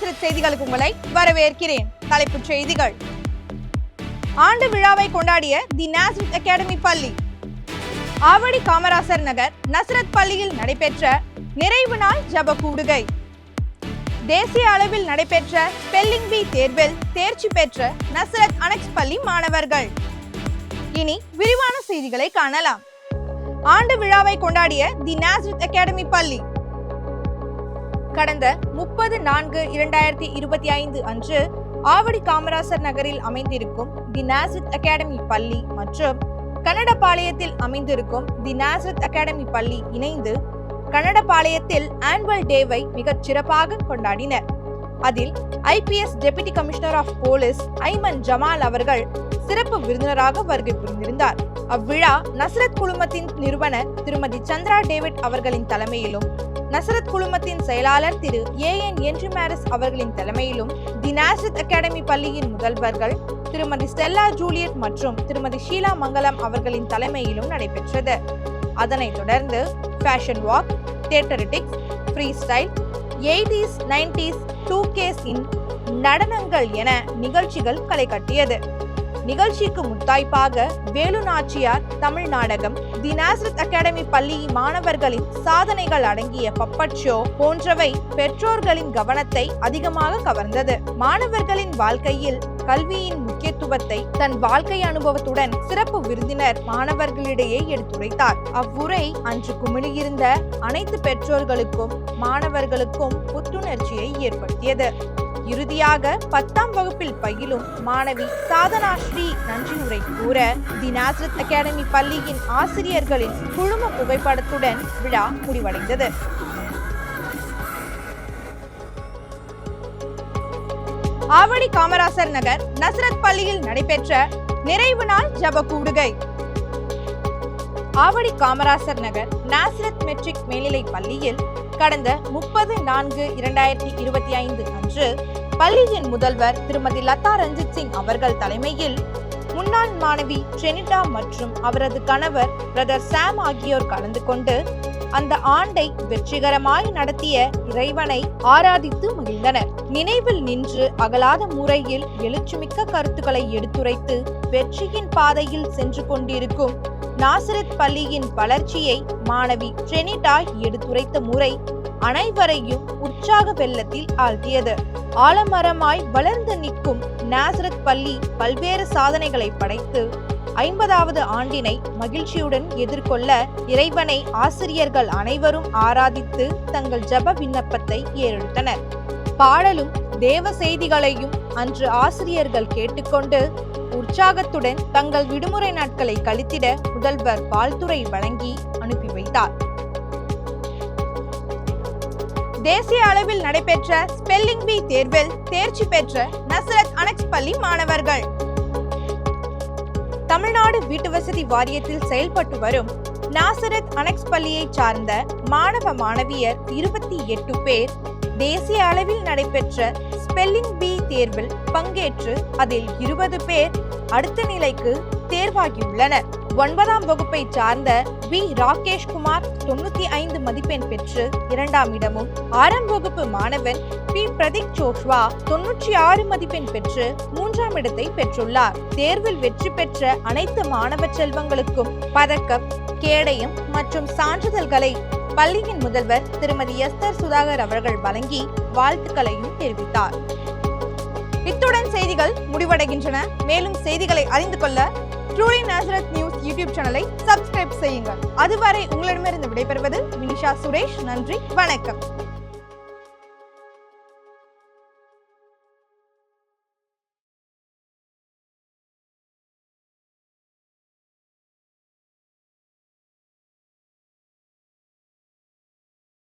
Nazareth செய்திகளுக்கு உங்களை வரவேற்கிறேன். தலைப்புச் செய்திகள். ஆண்டு விழாவை கொண்டாடிய தி நாசரத் அகாடமி பள்ளி. ஆவடி காமராசர் நகர் நசரத் பள்ளியில் நடைபெற்ற நிறைவு நாள் ஜப கூடுகை. தேசிய அளவில் நடைபெற்ற ஸ்பெல்லிங் பி தேர்வில் தேர்ச்சி பெற்ற நசரத் அனெக்ஸ் பள்ளி மாணவர்கள். இனி விரிவான செய்திகளை காணலாம். ஆண்டு விழாவை கொண்டாடிய தி நாசரத் அகாடமி பள்ளி கடந்த 30/4/2025 அன்று ஆவடி காமராசர் நகரில் அமைந்திருக்கும் தி நாசரத் அகாடமி பள்ளி மற்றும் கன்னடபாளையத்தில் அமைந்திருக்கும் தி நாசரத் அகாடமி பள்ளி இணைந்து கன்னடபாளையத்தில் ஆனுவல் டேவை மிகச் சிறப்பாக கொண்டாடினர். அதில் IPS deputy commissioner of police Aiman Jamal அவர்கள் சிறப்பு விருந்தினராக வருகை புரிந்திருந்தார். அவ்விழா நசரத் குழுமத்தின் நிறுவனர் திருமதி சந்திரா டேவிட் அவர்களின் தலைமையிலும் நசரத் குழுமத்தின் செயலாளர் திரு AN என்ட்ரிமாரிஸ் அவர்களின் தலைமையிலும் தி நாசரத் அகாடமி பள்ளியின் முதல்வர்கள் திருமதி ஸ்டெல்லா ஜூலியட் மற்றும் திருமதி ஷீலா மங்கலம் அவர்களின் தலைமையிலும் நடைபெற்றது. அதனைத் தொடர்ந்து fashion walk, theatrics, free style, 80s 90s 2Ks இன் நடனங்கள் என நிகழ்ச்சிகள் களை கட்டியது. நிகழ்ச்சிக்கு முத்தாய்ப்பாக வேலு நாச்சியார் தமிழ் நாடகம், தி நாசரத் அகாடமி பள்ளி மாணவர்களின் சாதனைகள் அடங்கிய பப்பட் ஷோ போன்றவை பெற்றோர்களின் கவனத்தை அதிகமாக கவர்ந்தது. மாணவர்களின் வாழ்க்கையில் கல்வியின் முக்கியத்துவத்தை தன் வாழ்க்கை அனுபவத்துடன் சிறப்பு விருந்தினர் மாணவர்களிடையே எடுத்துரைத்தார். அவ்வுரை அன்று குமிழியிருந்த அனைத்து பெற்றோர்களுக்கும் மாணவர்களுக்கும் புத்துணர்ச்சியை ஏற்படுத்தியது. இறுதியாக 10ஆம் வகுப்பில் பயிலும் மாணவி சாதனா ஸ்ரீ நன்றி உரை கூற தி நாசரத் அகாடமி பள்ளியின் ஆசிரியர்களின் குழும புகைப்படத்துடன் விழா முடிவடைந்தது. ஆவடி காமராசர் நகர் நசரத் பள்ளியில் நடைபெற்ற நிறைவு நாள் ஜப கூடுகை. ஆவடி காமராசர் நகர் நாசரத் மெட்ரிக் மேல்நிலை பள்ளியில் கடந்த 30/4/2025 அன்று பள்ளியின் முதல்வர் திருமதி லதா ரஞ்சித் சிங் அவர்கள் தலைமையில் முன்னாள் மாணவி ட்ரெனிட்டா மற்றும் அவரது கணவர் பிரதர் சாம் ஆகியோர் கலந்து கொண்டு அந்த ஆண்டை வெற்றிகரமாய் நடத்திய இறைவனை ஆராதித்து மகிழ்ந்தனர். நினைவில் நின்று அகலாத முறையில் எழுச்சிமிக்க கருத்துக்களை எடுத்துரைத்து வெற்றியின் பாதையில் சென்று கொண்டிருக்கும் நாசரத் பள்ளியின் வளர்ச்சியை மாணவி ட்ரெனிட்டா எடுத்துரைத்த முறை அனைவரையும் உற்சாக வெள்ளத்தில் ஆழ்த்தியது. ஆலமரமாய் வளர்ந்து நிற்கும் நாசரத் பள்ளி பல்வேறு சாதனைகளை படைத்து 50வது ஆண்டினை மகிழ்ச்சியுடன் எதிர்கொள்ள இறைவனை ஆசிரியர்கள் அனைவரும் ஆராதித்து தங்கள் ஜப விண்ணப்பத்தை ஏறெடுத்தனர். பாடலும் தேவ செய்திகளையும் அன்று ஆசிரியர்கள் கேட்டுக்கொண்டு உற்சாகத்துடன் தங்கள் விடுமுறை நாட்களை கழித்திட முதல்வர் வாழ்த்துரை வழங்கி அனுப்பி வைத்தார். தேசிய அளவில் நடைபெற்ற ஸ்பெல்லிங் பி தேர்வில் தேர்ச்சி பெற்ற நசரத் அனெக்ஸ் பள்ளி மாணவர்கள். தமிழ்நாடு வீட்டு வசதி வாரியத்தில் செயல்பட்டு வரும் நாசரத் அனெக்ஸ் பள்ளியை சார்ந்த மாணவ மாணவியர் 28 பேர் தேசிய அளவில் நடைபெற்ற ஸ்பெல்லிங் பி தேர்வில் பங்கேற்று அதில் 20 பேர் அடுத்த நிலைக்கு தேர்வாகியுள்ளனர். 9ஆம் வகுப்பை சார்ந்த வி ராகேஷ்குமார் 95 மதிப்பெண் பெற்று 2ஆம் இடமும், 6ஆம் வகுப்பு மாணவன் பி பிரதீக் ஜோஷ்வா 96 மதிப்பெண் பெற்று 3ஆம் இடத்தை பெற்றுள்ளார். தேர்வில் வெற்றி பெற்ற அனைத்து மாணவ செல்வங்களுக்கும் பதக்கம், கேடயம் மற்றும் சான்றிதழ்களை பள்ளியின் முதல்வர் திருமதி எஸ்தர் சுதாகர் அவர்கள் வழங்கி வாழ்த்துக்களையும் தெரிவித்தார். இத்துடன் செய்திகள் முடிவடைகின்றன. மேலும் செய்திகளை அறிந்து கொள்ள ட்ரூலி நாசரத் நியூஸ் யூடியூப் சேனலை சப்ஸ்கிரைப் செய்யுங்கள். அதுவரை உங்களிடமிருந்து விடைபெறுவது வினிஷா சுரேஷ். நன்றி, வணக்கம்.